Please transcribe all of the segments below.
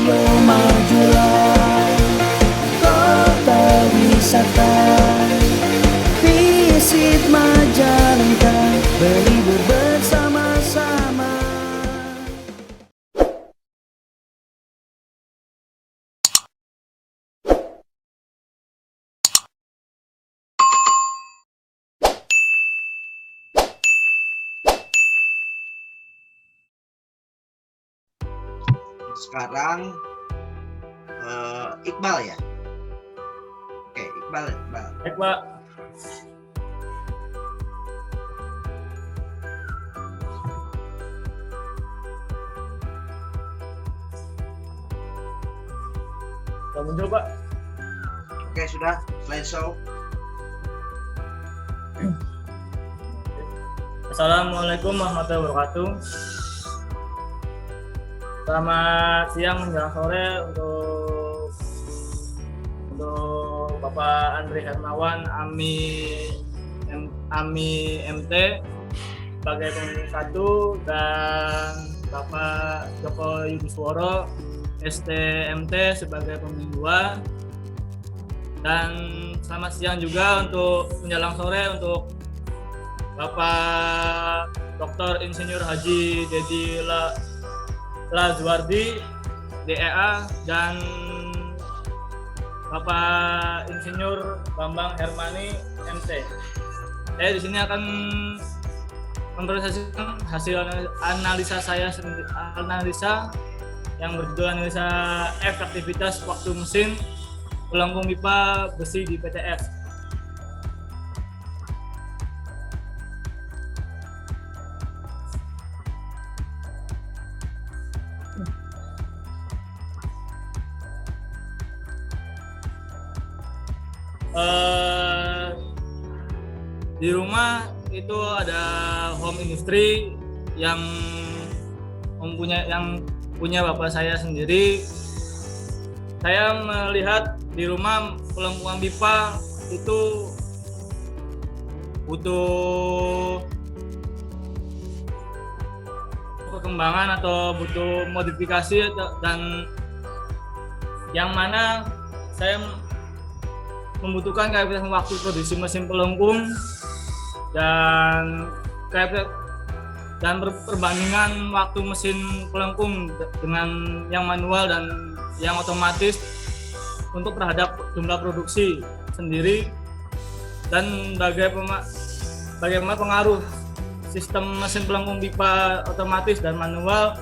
ayo majulah, kota wisata. Visit Majalengka, berlibur bersama-sama. Sekarang Iqbal ya. Oke, Iqbal. Baik, Pak. Sudah muncul, Pak. Oke, sudah slideshow. Assalamualaikum warahmatullahi wabarakatuh. Selamat siang menjelang sore untuk Bapak Andri Hermawan, AMI MT sebagai pemimpin 1, dan Bapak Joko Yudisworo STMT sebagai pemimpin 2. Dan selamat siang juga untuk menjelang sore untuk Bapak Dr. Insinyur Haji Dedi Lazuardi DEA dan Bapak Insinyur Bambang Hermani MT. Saya di sini akan mempresentasikan hasil analisa yang berjudul analisa efektivitas waktu mesin pelengkung pipa besi di PTS. Di rumah itu ada home industry yang punya bapak saya sendiri. Saya melihat di rumah pelengkungan pipa itu butuh perkembangan atau butuh modifikasi, dan yang mana saya membutuhkan keefektifan waktu produksi mesin pelengkung dan perbandingan waktu mesin pelengkung dengan yang manual dan yang otomatis untuk terhadap jumlah produksi sendiri, dan bagaimana pengaruh sistem mesin pelengkung pipa otomatis dan manual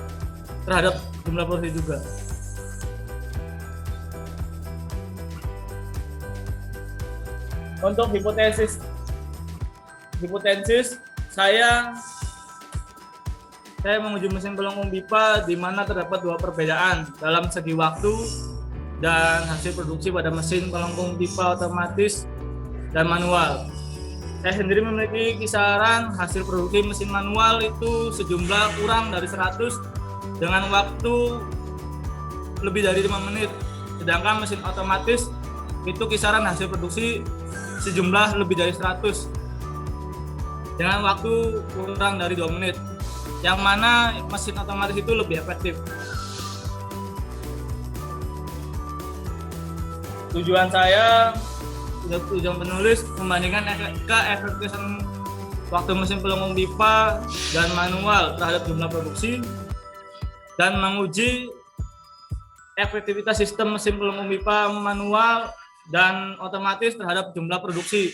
terhadap jumlah produksi juga. Untuk hipotesis saya menguji mesin pelengkung pipa di mana terdapat dua perbedaan dalam segi waktu dan hasil produksi pada mesin pelengkung pipa otomatis dan manual. Saya sendiri memiliki kisaran hasil produksi mesin manual itu sejumlah kurang dari 100 dengan waktu lebih dari 5 menit. Sedangkan mesin otomatis itu kisaran hasil produksi sejumlah lebih dari 100 dengan waktu kurang dari 2 menit, yang mana mesin otomatis itu lebih efektif. Tujuan penulis membandingkan keefektifan waktu mesin pelengkung pipa dan manual terhadap jumlah produksi dan menguji efektivitas sistem mesin pelengkung pipa manual dan otomatis terhadap jumlah produksi,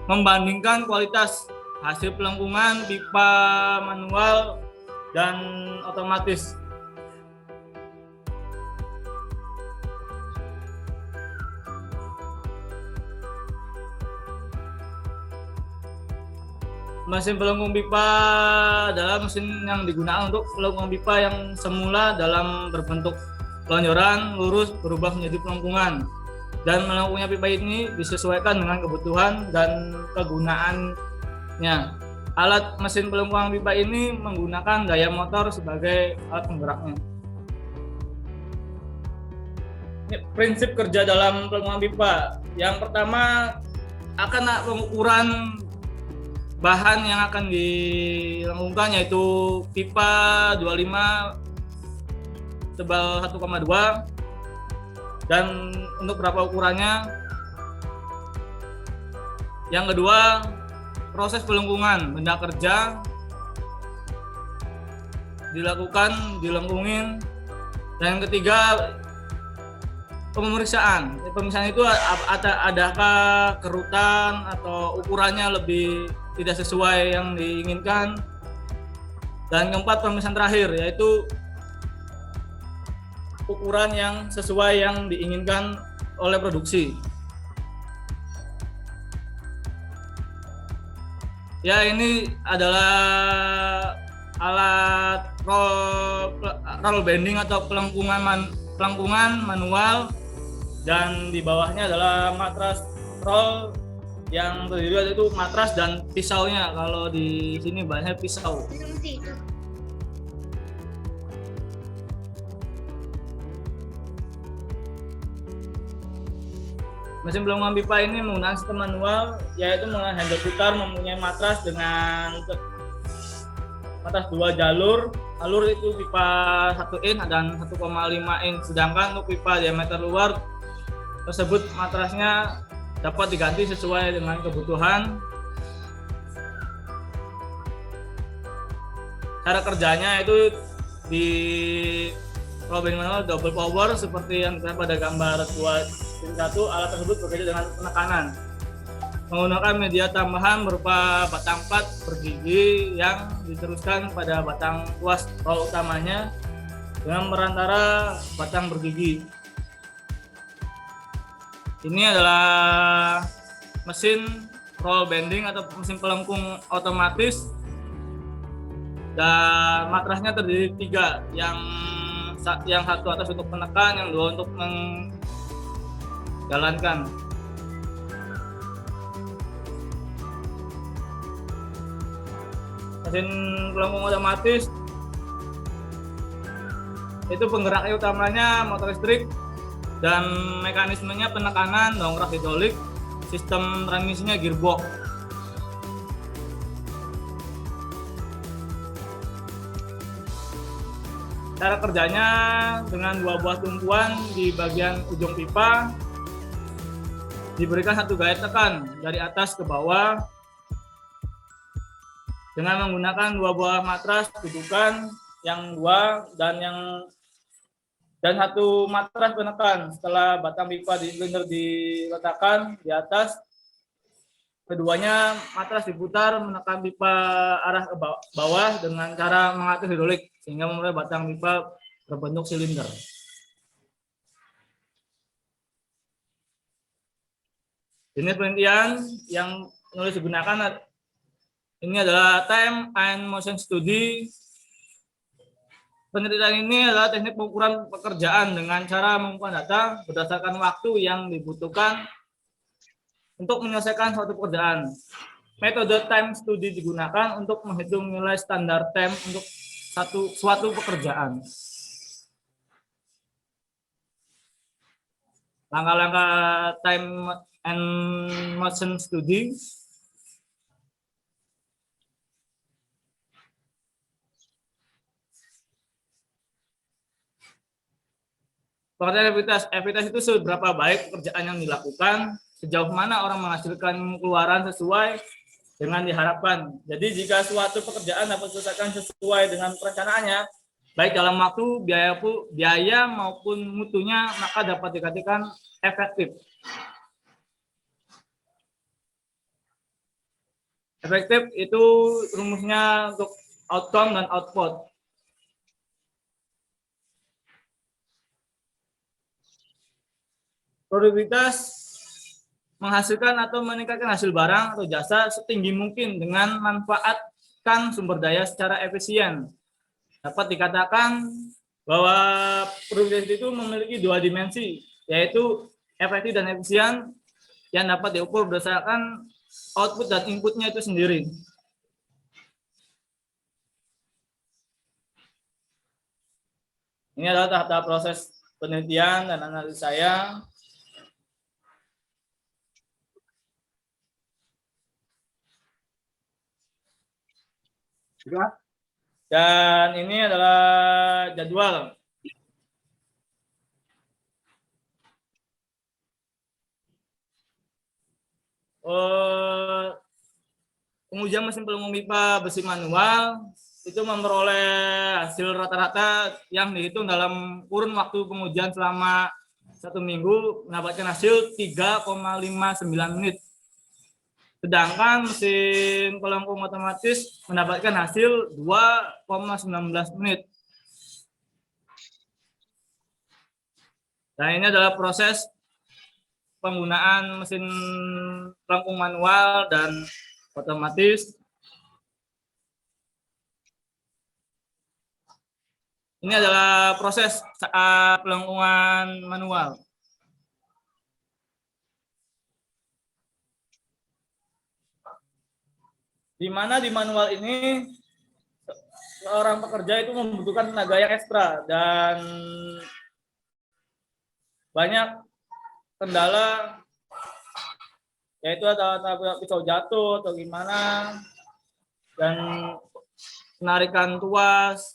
membandingkan kualitas hasil pelengkungan pipa manual dan otomatis. Mesin pelengkung pipa adalah mesin yang digunakan untuk pelengkungan pipa yang semula dalam berbentuk lonjoran lurus berubah menjadi pelengkungan, dan melengkungnya pipa ini disesuaikan dengan kebutuhan dan kegunaannya. Alat mesin pelengkungan pipa ini menggunakan daya motor sebagai alat penggeraknya. Ini prinsip kerja dalam pelengkungan pipa. Yang pertama akan pengukuran bahan yang akan dilengkungkan, yaitu pipa 25 tebal 1,2, dan untuk berapa ukurannya. Yang kedua, proses pelengkungan benda kerja dilakukan, dilengkungin. Dan yang ketiga, pemeriksaan. Pemeriksaan itu adakah kerutan atau ukurannya lebih tidak sesuai yang diinginkan. Dan keempat, pemeriksaan terakhir, yaitu ukuran yang sesuai yang diinginkan oleh produksi. Ya, ini adalah alat roll bending atau pelengkungan manual, dan di bawahnya adalah matras roll yang terdiri itu matras dan pisaunya. Kalau di sini bahasanya pisau. Mesin pelengkungan pipa ini menggunakan sistem manual, yaitu menggunakan handle putar, mempunyai matras dengan matras 2 jalur. Alur itu pipa 1 in dan 1,5 in. Sedangkan untuk pipa diameter luar tersebut matrasnya dapat diganti sesuai dengan kebutuhan. Cara kerjanya itu di roll bending manual double power seperti yang terlihat pada gambar 2.1. Alat tersebut bekerja dengan penekanan menggunakan media tambahan berupa batang plat bergigi yang diteruskan pada batang tuas roll utamanya dengan perantara batang bergigi. Ini adalah mesin roll bending atau mesin pelengkung otomatis, dan matrasnya terdiri 3, yang satu atas untuk menekan, yang 2 untuk menjalankan. Mesin pelengkung otomatis itu penggeraknya utamanya motor listrik, dan mekanismenya penekanan dongkrak hidrolik, sistem transmisinya gearbox. Cara kerjanya dengan 2 buah tumpuan di bagian ujung pipa, diberikan 1 gaya tekan dari atas ke bawah dengan menggunakan 2 buah matras dudukan, yang 2 dan 1 matras penekan. Setelah batang pipa di silinder diletakkan di atas, keduanya matras diputar menekan pipa arah ke bawah dengan cara mengatur hidrolik sehingga membuat batang pipa berbentuk silinder. Jenis penelitian yang nulis digunakan ini adalah time and motion study. Penelitian ini adalah teknik pengukuran pekerjaan dengan cara mengumpulkan data berdasarkan waktu yang dibutuhkan untuk menyelesaikan suatu pekerjaan. Metode time study digunakan untuk menghitung nilai standar time untuk suatu pekerjaan. Langkah-langkah time and motion study. Pengertian efektivitas itu seberapa baik pekerjaan yang dilakukan, sejauh mana orang menghasilkan keluaran sesuai dengan diharapkan. Jadi jika suatu pekerjaan dapat diselesaikan sesuai dengan perencanaannya, baik dalam waktu, biaya maupun mutunya, maka dapat dikatakan efektif. Efektif itu rumusnya untuk outcome dan output. Produktivitas menghasilkan atau meningkatkan hasil barang atau jasa setinggi mungkin dengan manfaatkan sumber daya secara efisien. Dapat dikatakan bahwa produktivitas itu memiliki 2 dimensi, yaitu efektif dan efisien, yang dapat diukur berdasarkan output dan inputnya itu sendiri. Ini adalah tahap-tahap proses penelitian dan analisis saya. Dan ini adalah jadwal eh, pengujian mesin pelengkung pipa besi manual itu memperoleh hasil rata-rata yang dihitung dalam kurun waktu pengujian selama 1 minggu mendapatkan hasil 3,59 menit. Sedangkan mesin pelengkung otomatis mendapatkan hasil 2,19 menit. Dan ini adalah proses penggunaan mesin pelengkung manual dan otomatis. Ini adalah proses saat pelengkungan manual. Di mana di manual ini seorang pekerja itu membutuhkan tenaga yang ekstra dan banyak kendala, yaitu ada pisau jatuh atau gimana, dan penarikan tuas.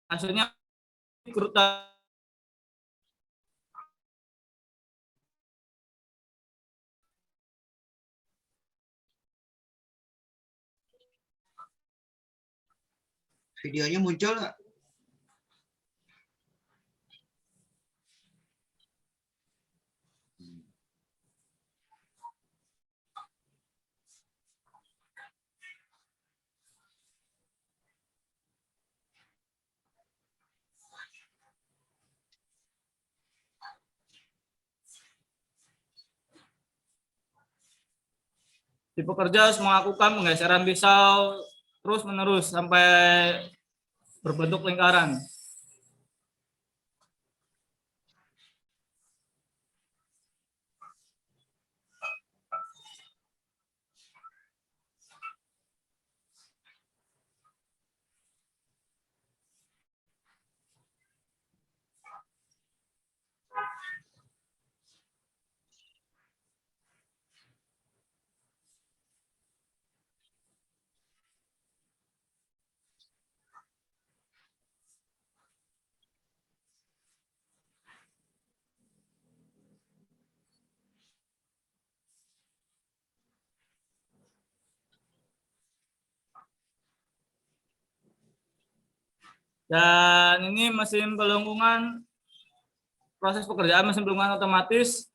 Hasilnya kerutan. Videonya muncul nggak? Si pekerja harus melakukan penggeseran pisau terus-menerus sampai berbentuk lingkaran. Dan ini mesin pelengkungan, proses pekerjaan mesin pelengkungan otomatis.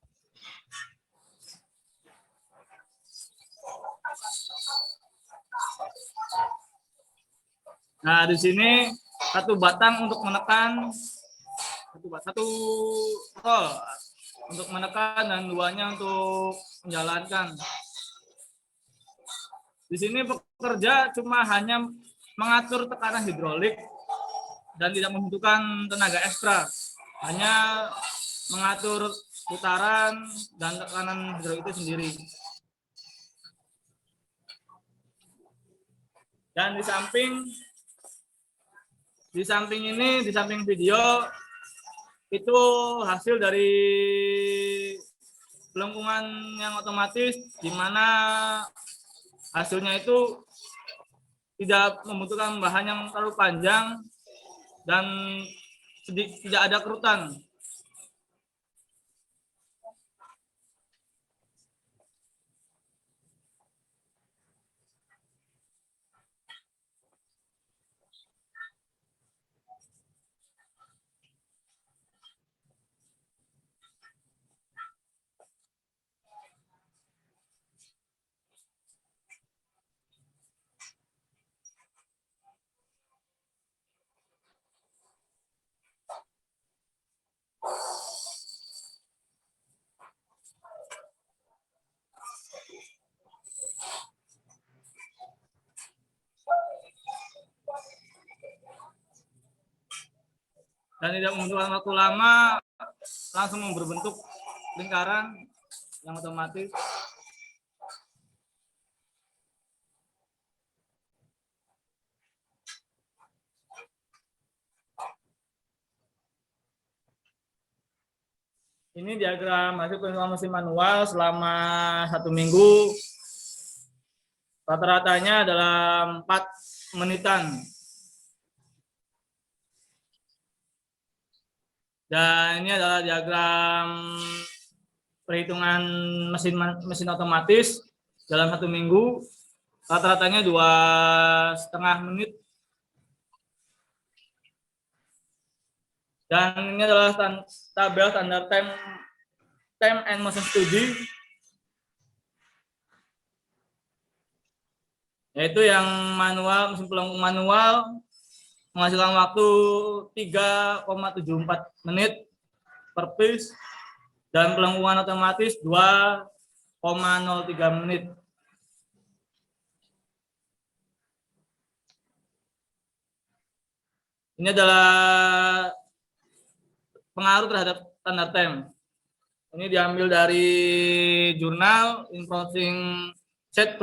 Nah, di sini satu batang untuk menekan, satu tol untuk menekan dan duanya untuk menjalankan. Di sini pekerja cuma hanya mengatur tekanan hidrolik dan tidak membutuhkan tenaga ekstra, hanya mengatur putaran dan tekanan hidrolik itu sendiri. Dan di samping ini, di samping video itu hasil dari pelengkungan yang otomatis, di mana hasilnya itu tidak membutuhkan bahan yang terlalu panjang dan tidak ada kerutan. Dan tidak membutuhkan waktu lama, langsung berbentuk lingkaran yang otomatis. Ini diagram hasil perhitungan mesin manual selama 1 minggu. Rata-ratanya dalam 4 menitan. Dan ini adalah diagram perhitungan mesin otomatis dalam 1 minggu. Rata-ratanya 2,5 menit. Dan ini adalah tabel standar time and motion study, yaitu yang manual, mesin pelengkung manual menghasilkan waktu 3,74 menit per piece dan pelengkungan otomatis 2,03 menit. Ini adalah pengaruh terhadap standar time. Ini diambil dari jurnal Improving Set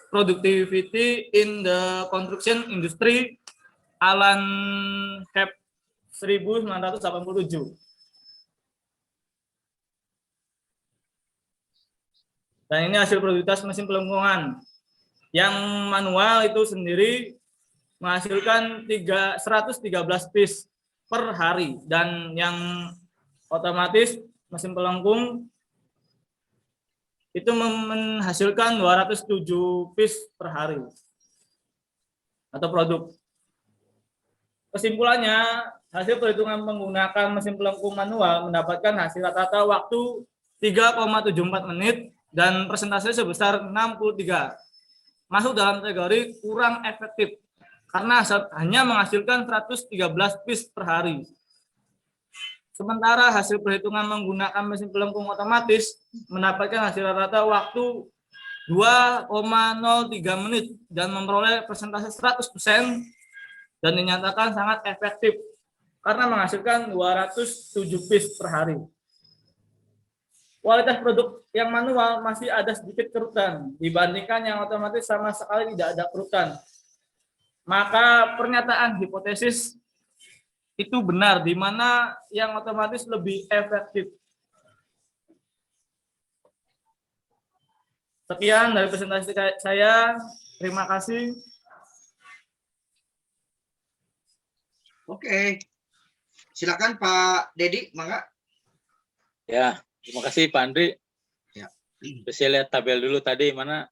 Productivity in the Construction Industry, Alan Cap 1987. Dan ini hasil produktivitas mesin pelengkungan. Yang manual itu sendiri menghasilkan 113 piece per hari, dan yang otomatis mesin pelengkung itu menghasilkan 207 piece per hari atau produk. Kesimpulannya, hasil perhitungan menggunakan mesin pelengkung manual mendapatkan hasil rata-rata waktu 3,74 menit dan persentase sebesar 63. Masuk dalam kategori kurang efektif karena hanya menghasilkan 113 piece per hari. Sementara hasil perhitungan menggunakan mesin pelengkung otomatis mendapatkan hasil rata-rata waktu 2,03 menit dan memperoleh persentase 100% dan dinyatakan sangat efektif karena menghasilkan 207 piece per hari. Kualitas produk yang manual masih ada sedikit kerutan dibandingkan yang otomatis sama sekali tidak ada kerutan. Maka pernyataan hipotesis itu benar, di mana yang otomatis lebih efektif. Sekian dari presentasi saya. Terima kasih. Oke. Silakan Pak Dedi, mangga. Ya, terima kasih Pak Andri. Ya. Saya lihat tabel dulu tadi mana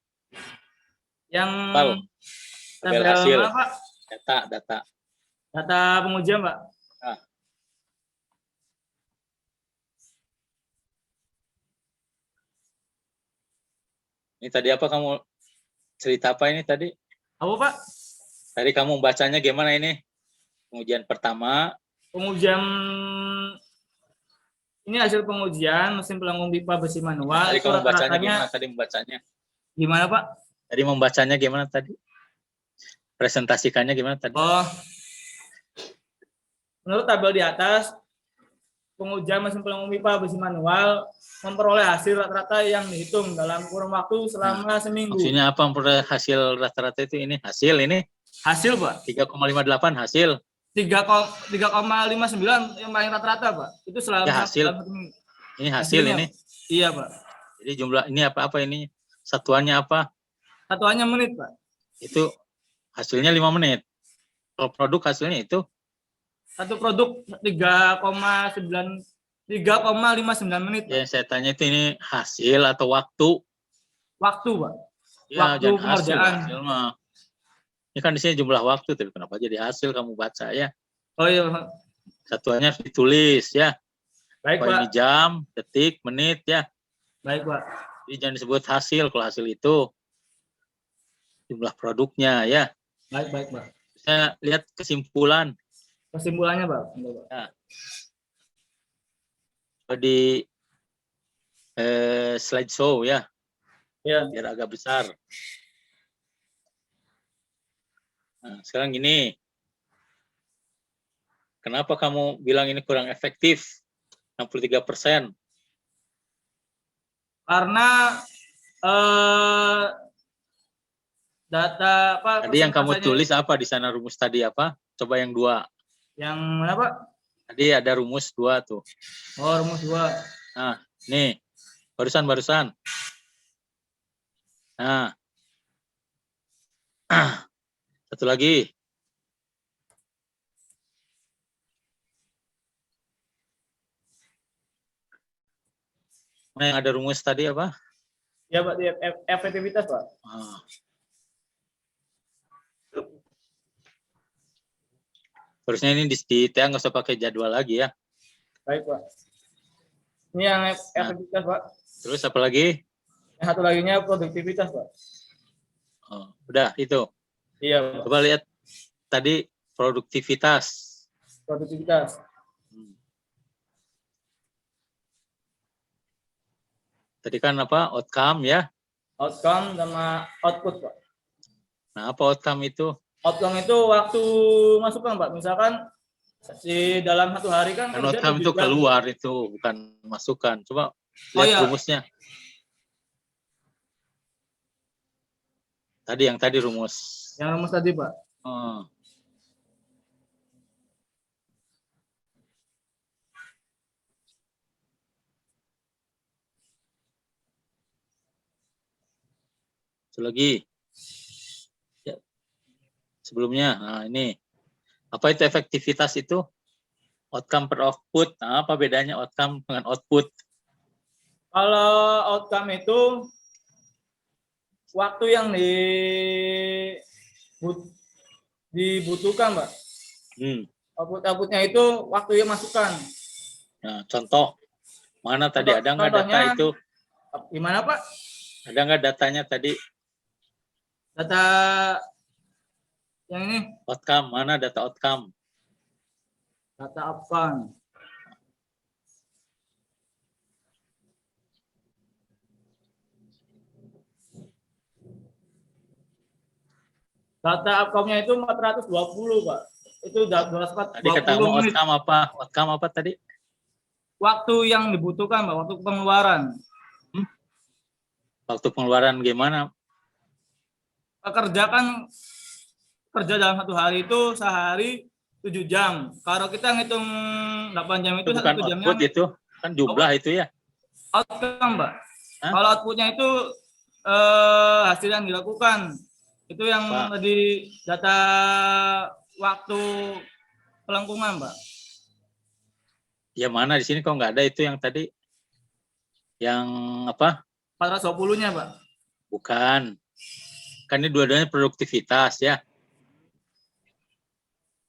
Yang tabel hasil, mana, Pak? data Pengujian, Pak. Nah. Ini tadi apa kamu cerita apa ini tadi? Apa, Pak? Tadi kamu bacanya gimana ini? Pengujian pertama. Pengujian ini hasil pengujian mesin pelengkung pipa besi manual. Tadi kamu bacanya gimana tadi membacanya? Gimana, Pak? Tadi membacanya gimana tadi? Presentasikannya gimana tadi? Oh, menurut tabel di atas, pengujian mesin pelengkung pipa besi manual memperoleh hasil rata-rata yang dihitung dalam kurun waktu selama seminggu. Maksudnya apa memperoleh hasil rata-rata itu ini? Hasil ini? Hasil, Pak. 3,58 hasil. 3,59 yang paling rata-rata, Pak. Itu selama Ya, hasil. Ini hasil hasilnya, ini. Iya, Pak. Jadi jumlah ini apa ini? Satuannya apa? Satuannya menit, Pak. Itu hasilnya 5 menit. Kalau produk hasilnya itu Satu produk 3,59 menit, Pak. ya saya tanya itu ini hasil atau waktu? Waktu, Pak. Ya, Waktu jangan hasil, pengerjaan. hasil mah. Ini kan di sini jumlah waktu, tapi kenapa jadi hasil kamu baca ya? Oh iya, Satuannya harus ditulis ya. baik, Kalau Pak. ini jam, detik, menit ya. Baik, Pak. Jadi jangan disebut hasil. Kalau hasil itu jumlah produknya ya. Baik, Pak. Saya lihat kesimpulan Kesimpulannya, Pak. di slideshow ya, Ya. biar agak besar. Nah, sekarang gini, kenapa kamu bilang ini kurang efektif? 63%. Karena data apa? Tadi yang kamu persentasenya- tulis apa di sana rumus tadi apa? Coba yang 2. Yang mana, Pak? Tadi ada rumus 2 tuh. Oh, rumus 2. Nah, nih. Barusan. Nah. Satu lagi. Nah, yang ada rumus tadi apa? Ya Pak, di efektivitas Pak. Ah. Terusnya ini di TA nggak usah pakai jadwal lagi ya. Baik Pak. Ini yang efektivitas Pak. Terus apa lagi? Yang satu laginya produktivitas Pak. Oh, udah itu. Iya Pak. Coba lihat tadi produktivitas. Produktivitas. Tadi kan apa? Outcome ya. Outcome sama output Pak. Nah, apa outcome itu? Outcome itu waktu masukan Pak. Misalkan di dalam satu hari kan Kan kerja outcome 7 itu jam. keluar itu, bukan masukan. Coba Oh, lihat iya. rumusnya. Yang tadi rumus. Yang rumus tadi Pak. Oh. Satu lagi. Ya. Sebelumnya, nah ini. Apa itu efektivitas itu? Outcome per output. Nah, apa bedanya outcome dengan output? Kalau outcome itu waktu yang dibutuhkan Pak. Outputnya itu waktu yang masukan. Nah, contoh. Mana tadi? Ada nggak data Contohnya, itu? Gimana Pak? Ada nggak datanya tadi? Data yang ini. Outcome. Mana data outcome? Data outcome. Data outcome-nya itu 420 Pak. Itu udah 240 Tadi katamu menit. outcome apa? Outcome apa tadi? Waktu yang dibutuhkan Pak, waktu pengeluaran. Waktu pengeluaran gimana? Kerja dalam satu hari itu sehari 7 jam. Kalau kita ngitung 8 jam itu Itu bukan 1 jamnya output itu, kan jumlah itu ya. outcome, Mbak. Hah? Kalau outputnya itu hasil yang dilakukan. Itu yang Pak. tadi data waktu pelengkungan, Mbak. Ya mana di sini kok nggak ada itu yang tadi? Yang apa? 420-nya, Pak. Bukan. Kan ini dua-duanya produktivitas ya.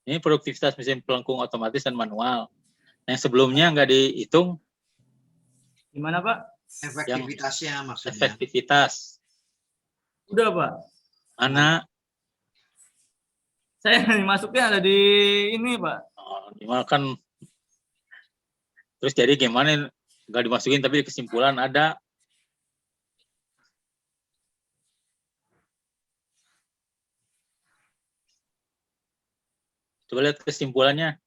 Ini produktivitas mesin pelengkung otomatis dan manual. Yang sebelumnya nggak dihitung. Gimana, Pak? Efektivitasnya maksudnya. Efektivitas. Udah, Pak. Mana? Saya dimasukin ada di ini, Pak. Oh, kan. Terus jadi gimana? Nggak dimasukin tapi di kesimpulan ada. Coba lihat kesimpulannya.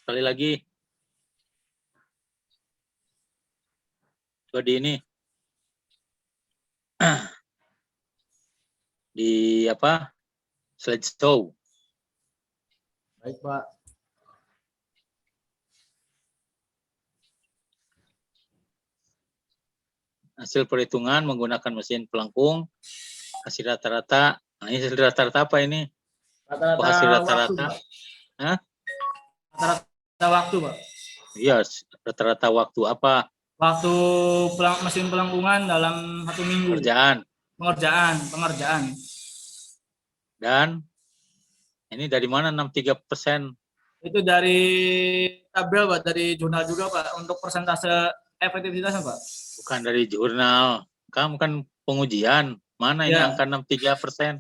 Sekali lagi. Coba di ini. Di apa? Slideshow. Baik, Pak. Hasil perhitungan menggunakan mesin pelengkung. Hasil rata-rata. Nah, ini hasil rata-rata apa ini? Rata-rata hasil waktu, rata-rata. Pak. Hah? Rata-rata waktu, Pak. Iya, rata-rata waktu apa? Waktu mesin pelengkungan dalam 1 minggu. Pengerjaan. Dan ini dari mana 63%? Itu dari tabel, Pak, dari jurnal juga, Pak, untuk persentase efektivitasnya, Pak. Bukan dari jurnal. Kamu kan pengujian. Mana ini Ya. angka 63%?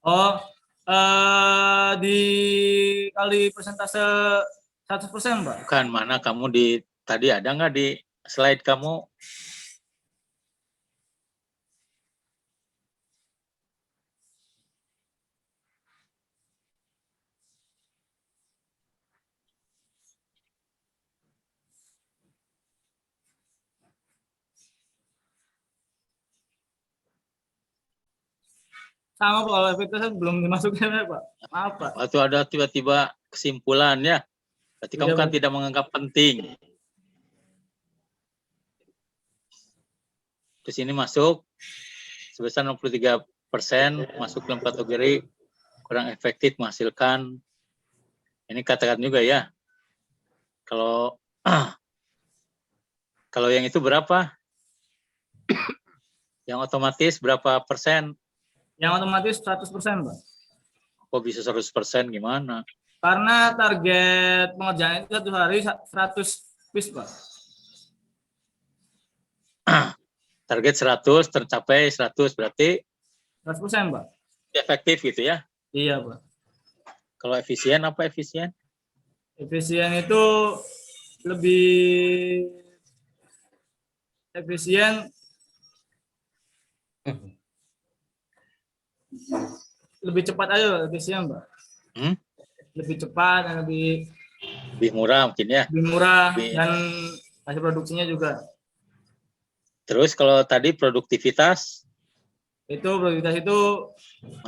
Oh, dikali persentase 100%, Pak. Bukan, mana kamu tadi ada nggak di slide kamu? Sama, Pak, kalau efektivitas belum dimasukin, Pak. Maaf, Pak. Waktu ada tiba-tiba kesimpulan ya. Berarti kamu Iya, kan Pak. tidak menganggap penting. Terus ini masuk sebesar 63%, masuk dalam kategori kurang efektif menghasilkan. Ini katakan juga ya. Kalau kalau yang itu berapa? Yang otomatis berapa persen? Yang otomatis 100%, Pak. Kok bisa 100% gimana? Karena target pengerjaan itu 1 hari 100 piece, Pak. Target 100 tercapai 100 berarti 100%, Pak. efektif gitu ya. Iya, Pak. Kalau efisien apa efisien? Efisien itu lebih efisien, lebih cepat aja efisien, Pak. Lebih cepat dan Lebih murah mungkin ya. lebih murah Lebih- dan hasil produksinya juga. Terus kalau tadi produktivitas, Itu produktivitas itu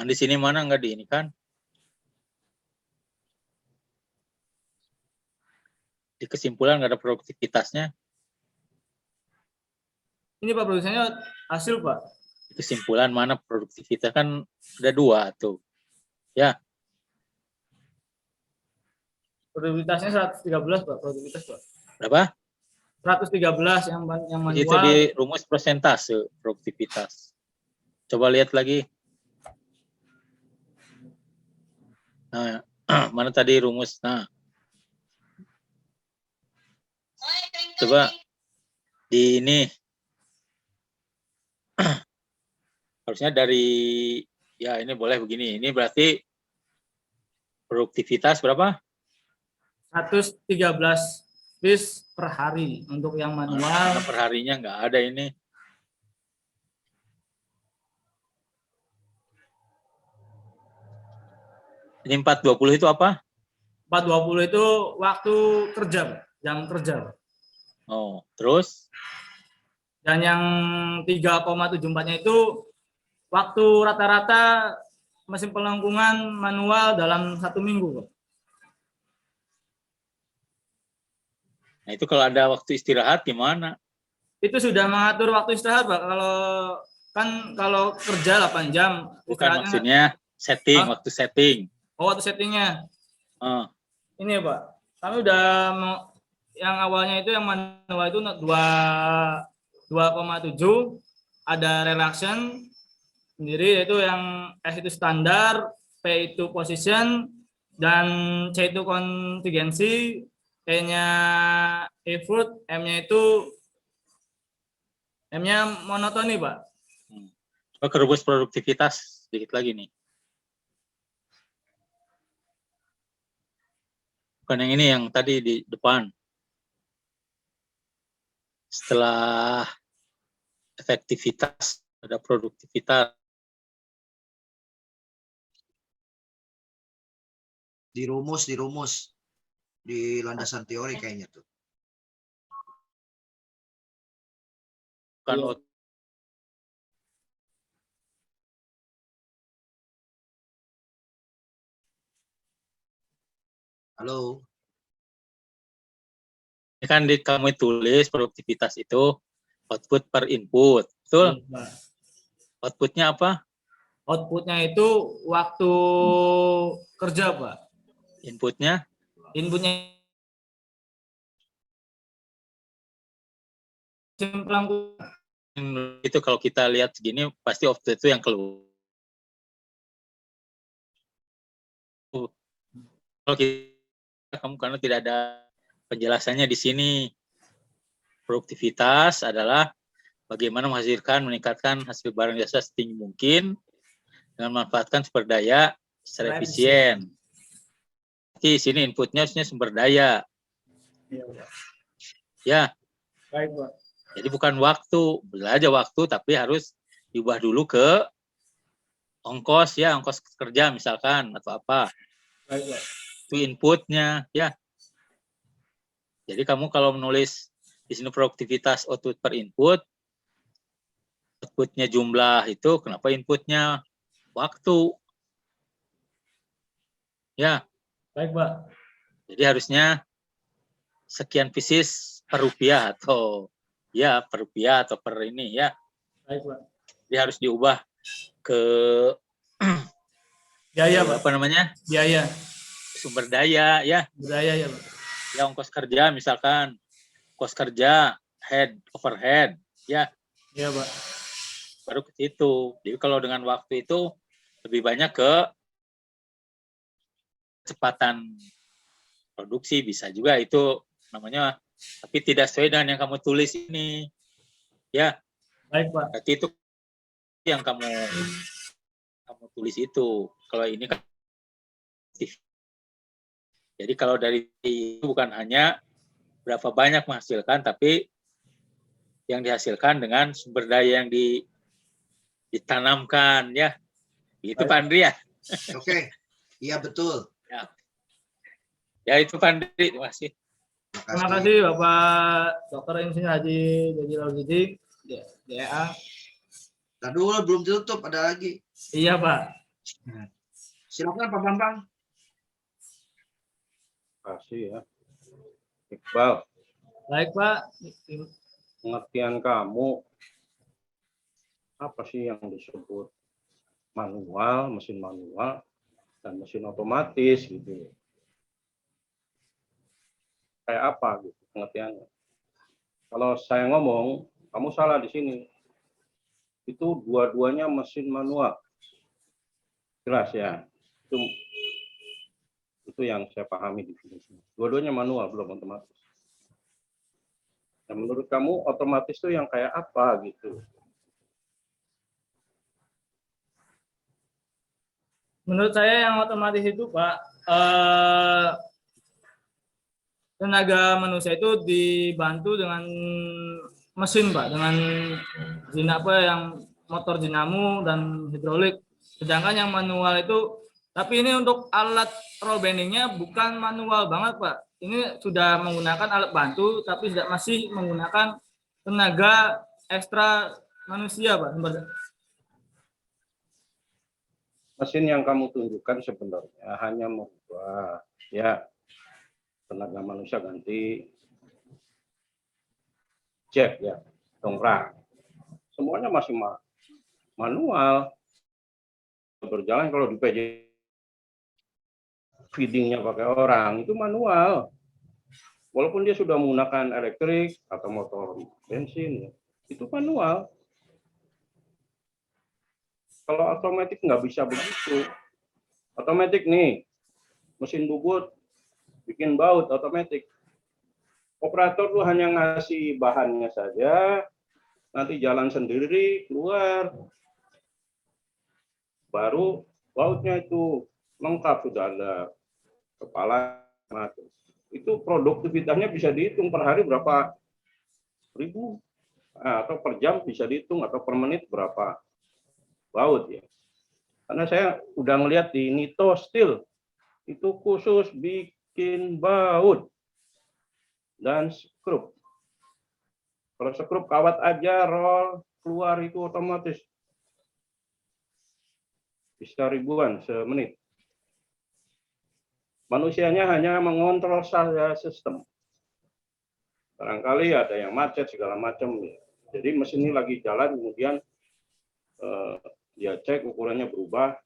di sini mana nggak di ini kan? Di kesimpulan nggak ada produktivitasnya. ini Pak, produksinya hasil, Pak. Di kesimpulan mana produktivitas kan ada 2 tuh. Ya, Produktivitasnya 113, Pak, produktivitas, Pak. berapa? 113 yang manual. Itu di rumus persentase produktivitas. Coba lihat lagi. Nah, mana tadi rumus? Nah, coba di ini. Harusnya dari, ya ini boleh begini. Ini berarti produktivitas berapa? 113 piece per hari untuk yang Karena manual. per harinya nggak ada ini. Ini 420 itu apa? 420 itu waktu kerja, Pak. Jam kerja, Pak. Oh, terus? Dan yang 3,74-nya itu waktu rata-rata mesin pelengkungan manual dalam 1 minggu, Pak. Nah itu kalau ada waktu istirahat gimana? Itu sudah mengatur waktu istirahat, Pak. Kalau kerja 8 jam. Bukan istirahatnya- maksudnya setting, Hah? waktu setting. Oh, waktu settingnya. Oh, Ini ya, Pak. Kami udah yang awalnya itu yang manual itu 2,7, ada relaxation sendiri, yaitu yang S itu standar, P itu position, dan C itu kontingensi, E-nya effort, M-nya monotoni, Pak. coba ke rumus produktivitas sedikit lagi nih. Bukan yang ini, yang tadi di depan. Setelah efektivitas, ada produktivitas. Di rumus di landasan teori kayaknya tuh. Bukan Iya. Halo. Ini kan kamu tulis produktivitas itu output per input. Betul? Pak. Outputnya apa? Outputnya itu waktu kerja, Pak. Inputnya? Inputnya mesin pelengkungan. Itu kalau kita lihat segini pasti output itu yang keluar. Kalau kamu karena tidak ada penjelasannya di sini. Produktivitas adalah bagaimana menghasilkan, meningkatkan hasil barang jasa setinggi mungkin dengan memanfaatkan sumber daya secara efisien. Di sini inputnya harusnya sumber daya. Iya, Pak. Ya, Baik, Pak. jadi bukan waktu, belajar waktu tapi harus diubah dulu ke ongkos ya, ongkos kerja misalkan atau apa. Baik, Pak. Itu inputnya ya. Jadi kamu kalau menulis di sini produktivitas output per input, outputnya jumlah itu, kenapa inputnya waktu? Ya, Baik, Pak. jadi harusnya sekian pieces per rupiah atau ya per rupiah atau per ini ya. Baik, Pak. Dia harus diubah ke Biaya, Pak. apa namanya, Biaya. sumber daya ya. Budaya ya, Pak. Ya ongkos kerja misalkan, ongkos kerja, overhead ya, Iya, Pak. baru ke situ. Jadi kalau dengan waktu itu lebih banyak ke kecepatan produksi, bisa juga itu namanya, tapi tidak sesuai dengan yang kamu tulis ini ya. Baik, Pak. Berarti itu yang kamu tulis itu. Kalau ini kan, jadi kalau dari itu bukan hanya berapa banyak menghasilkan, tapi yang dihasilkan dengan sumber daya yang ditanamkan ya. Itu Pak Andri ya. Oke. Iya betul. Ya itu Pak Andri, terima kasih. Terima kasih Bapak Dr. Insinyur Haji Jaji Laudidik, DEA. Nah, dulu belum ditutup, ada lagi. Iya, Pak. Silakan Pak Bambang. Kasih ya. Iqbal, Baik, Pak. pengertian kamu apa sih yang disebut manual, mesin manual, dan mesin otomatis gitu? Kayak apa gitu pengertiannya? Kalau saya ngomong, kamu salah di sini. Itu dua-duanya mesin manual. Jelas ya? Itu yang saya pahami definisinya. Dua-duanya manual, belum otomatis. Nah, menurut kamu otomatis itu yang kayak apa gitu? Menurut saya yang otomatis itu, Pak, tenaga manusia itu dibantu dengan mesin, Pak, dengan yang motor dinamo dan hidrolik. Sedangkan yang manual itu, tapi ini untuk alat roll bendingnya bukan manual banget, Pak. Ini sudah menggunakan alat bantu, tapi masih menggunakan tenaga ekstra manusia, Pak. Mesin yang kamu tunjukkan sebenarnya hanya merubah ya tenaga manusia ganti jack ya, dongkrak. Semuanya masih manual. Berjalan kalau di PJ feedingnya pakai orang itu manual. Walaupun dia sudah menggunakan elektrik atau motor bensin, itu manual. Kalau otomatis nggak bisa begitu. Otomatis nih, mesin bubut bikin baut otomatis. Operator tuh hanya ngasih bahannya saja, nanti jalan sendiri keluar. Baru bautnya itu lengkap, sudah ada kepala. Itu produktivitasnya bisa dihitung per hari berapa ribu, atau per jam bisa dihitung, atau per menit berapa baut ya. Karena saya udah ngelihat di Nito Steel itu khusus bikin baut dan skrup. Kalau skrup kawat aja roll keluar itu otomatis bisa ribuan semenit. Manusianya hanya mengontrol saja sistem. Barangkali ada yang macet segala macam. Jadi mesin ini lagi jalan, kemudian dia cek ukurannya berubah,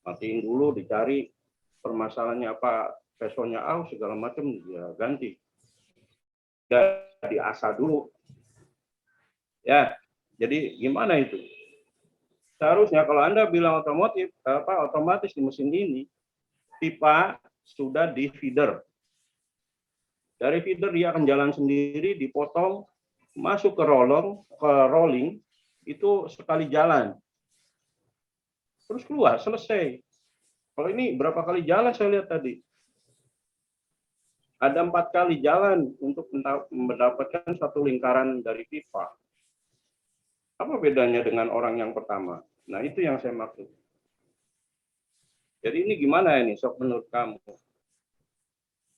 matiin dulu, dicari permasalahannya apa, pesonya segala macam, dia ganti. Dan diasah dulu. Ya, jadi gimana itu? Seharusnya kalau Anda bilang otomatis di mesin ini, pipa sudah di feeder. Dari feeder dia akan jalan sendiri, dipotong, masuk ke rolling, itu sekali jalan. Terus keluar, selesai. Kalau ini berapa kali jalan saya lihat tadi? Ada 4 kali jalan untuk mendapatkan satu lingkaran dari pipa. Apa bedanya dengan orang yang pertama? Nah, itu yang saya maksud. Jadi ini gimana ini, Sok, menurut kamu?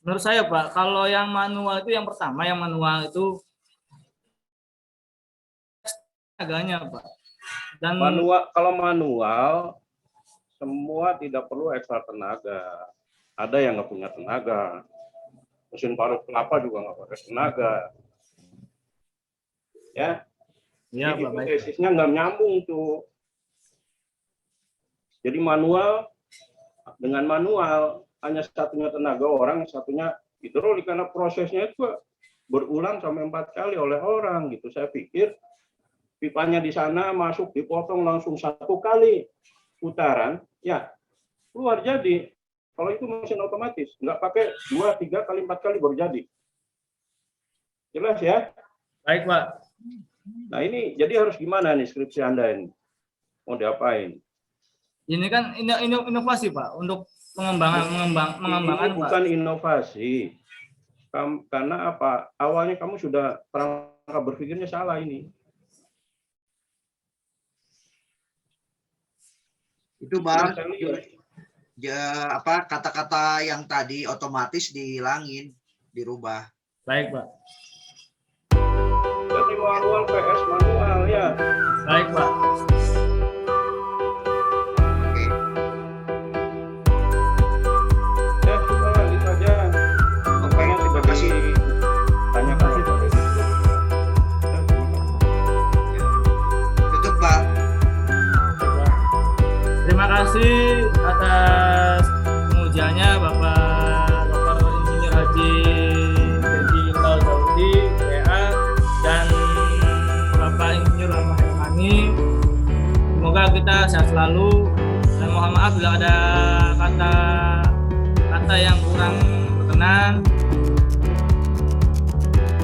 Menurut saya, Pak, kalau yang manual itu yang pertama, yang manual itu tenaganya, Pak. Dan Kalau manual, semua tidak perlu ekstra tenaga. Ada yang nggak punya tenaga. Mesin parut kelapa juga nggak pakai tenaga. Ya, Iya, Jadi Pak. Baik. hipotesisnya nggak nyambung tuh. Jadi manual dengan manual hanya satunya tenaga orang, satunya hidrolik karena prosesnya itu berulang sampai 4 kali oleh orang gitu. Saya pikir pipanya di sana masuk dipotong langsung 1 kali putaran, ya keluar jadi. Kalau itu mesin otomatis, nggak pakai 2, 3 kali, 4 kali baru jadi. Jelas ya? Baik, Pak. Nah ini jadi harus gimana nih skripsi Anda ini? Mau diapain? Ini kan inovasi, Pak, untuk mengembangkan, Ini Pak. bukan inovasi. Karena apa? Awalnya kamu sudah perangkap berpikirnya salah ini. Itu Bang, Saya lihat. apa kata-kata yang tadi otomatis dihilangin, dirubah. Baik, Pak. Jadi manual PS manual ya. Baik, Pak. Oke. Ya sudah lanjut aja. Makanya Terima sudah kasih. ditanyakan. Tutup Pak. Terima kasih atas pengujiannya Bapak Dr. Insinyur Haji Dedi Intal Daudi, PA, dan Bapak Insinyur Ahmad Helmani. Semoga kita sehat selalu dan mohon maaf bila ada kata yang kurang berkenan.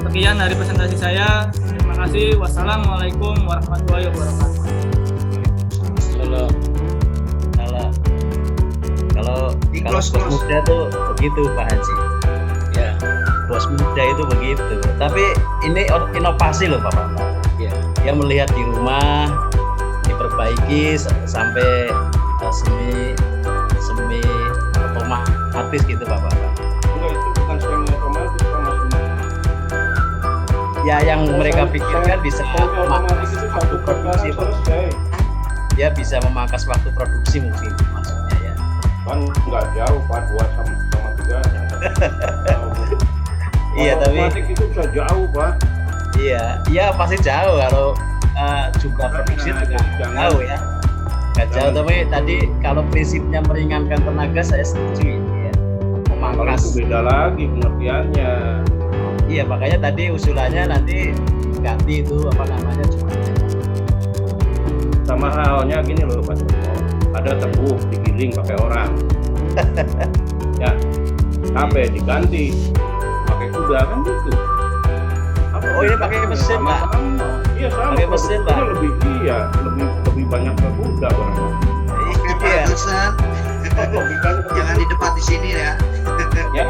Sekian dari presentasi saya. Terima kasih. Wassalamualaikum warahmatullahi wabarakatuh. Kalau Di kalau close, bos close. muda tuh begitu Pak Haji. Ya, bos muda itu begitu. Tapi ini inovasi loh Pak Bambang. Ya, dia melihat di rumah diperbaiki sampai semi otomatis gitu Pak Bambang. Enggak, itu bukan semi otomatis Pak Mas. Ya yang mereka pikirkan bisa Semi otomatis itu satu produksi perkara Pak. selesai. Dia bisa memangkas waktu produksi mungkin maksudnya ya. Kan nggak jauh Pak, 2 sama 3. Iya tapi otomatis itu bisa jauh Pak. iya pasti jauh kalau jumlah produksi Nah, juga jangan- jauh ya. Nggak jauh tapi tadi kalau prinsipnya meringankan tenaga saya setuju ini ya. Kalau Memangkas. itu beda lagi pengertiannya. Iya makanya tadi usulannya nanti ganti itu apa namanya jumlahnya. Sama halnya gini loh Pak Joko. Ada tebu digiling pakai orang. Ya, HP diganti pakai kuda kan gitu. Oh, ini pakai mesin, Pak? Sama. Iya sama. Pakai mesin, Pak? Produksinya lebih banyak ke kuda barangkali. Oke Pak Iya. dosen. Logikanya Jangan di depan di sini ya. ya.